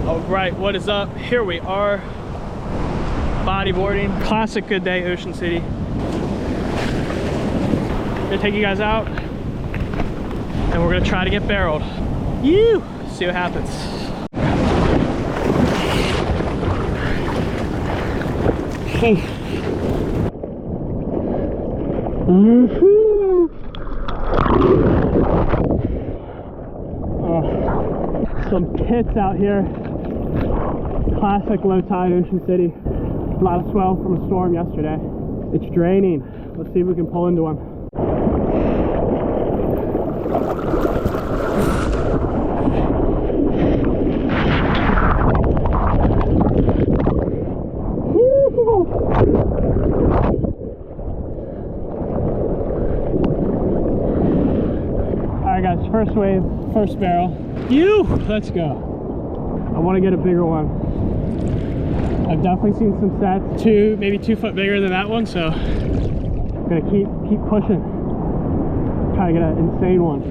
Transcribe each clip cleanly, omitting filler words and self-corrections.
All right, what is up? Here we are, bodyboarding, classic good day, Ocean City. Gonna take you guys out, and we're gonna try to get barreled. See what happens. Some pits out here. Classic low tide Ocean City. A lot of swell from a storm yesterday. It's draining. Let's see if we can pull into one. Alright guys, first wave, first barrel. Let's go. I want to get a bigger one. I've definitely seen some sets, maybe 2 foot bigger than that one, so I'm gonna keep pushing. Try to get an insane one.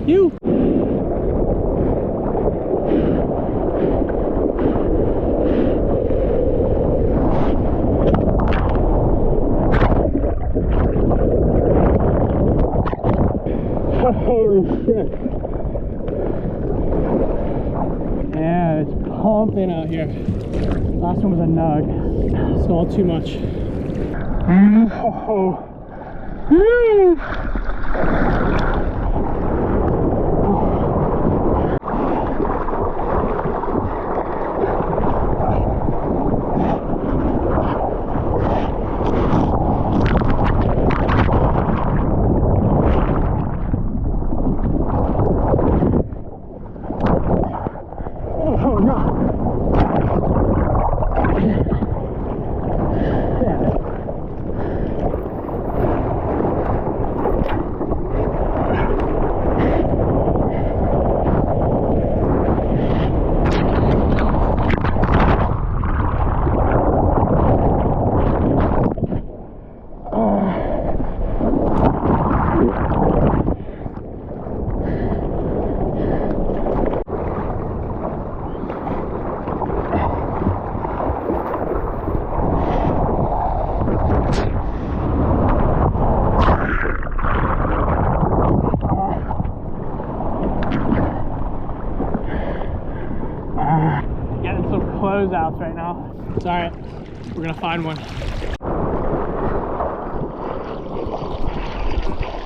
Holy shit. Yeah, it's pumping out here. Last one was a nug. It's all too much. Getting some closeouts right now. It's all right. We're gonna find one.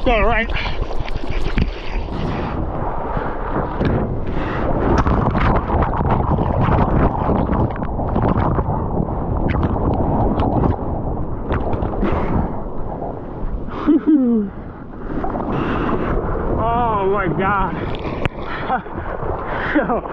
Go right. Oh my God. Oh.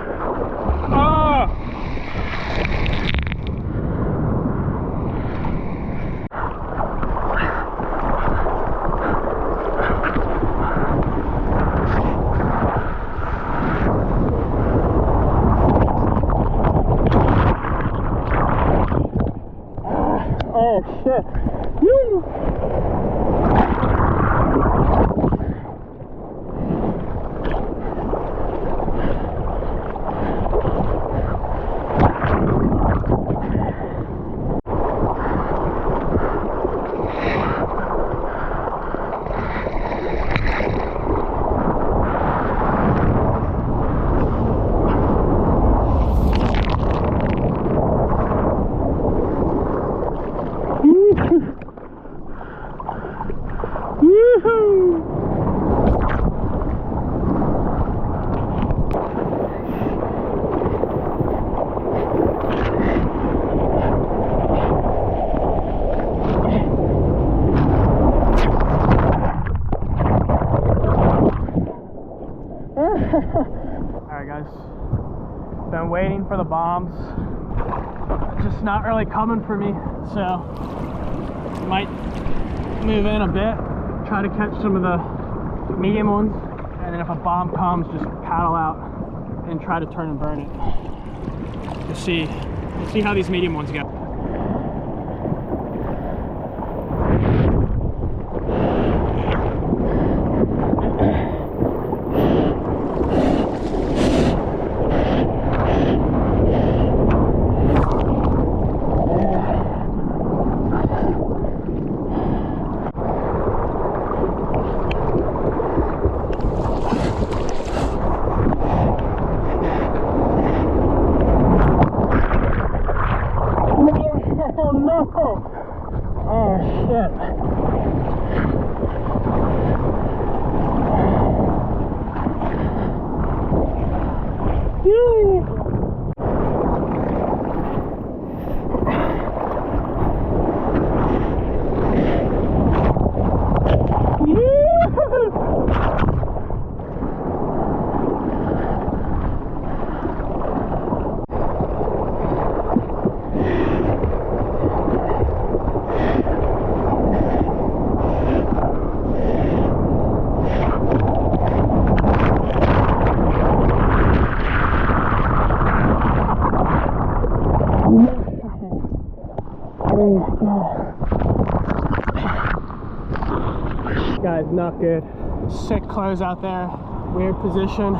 Oh shit. Woo. Alright guys, been waiting for the bombs, just not really coming for me, so might move in a bit, try to catch some of the medium ones, and then if a bomb comes, just paddle out and try to turn and burn it. We'll see how these medium ones go. Guys, not good. Sick close out there. Weird position.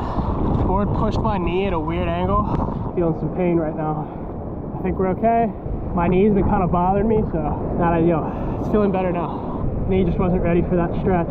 Board pushed my knee at a weird angle. Feeling some pain right now. I think we're okay. My knee's been kind of bothering me, so not ideal. It's feeling better now. Knee just wasn't ready for that stretch.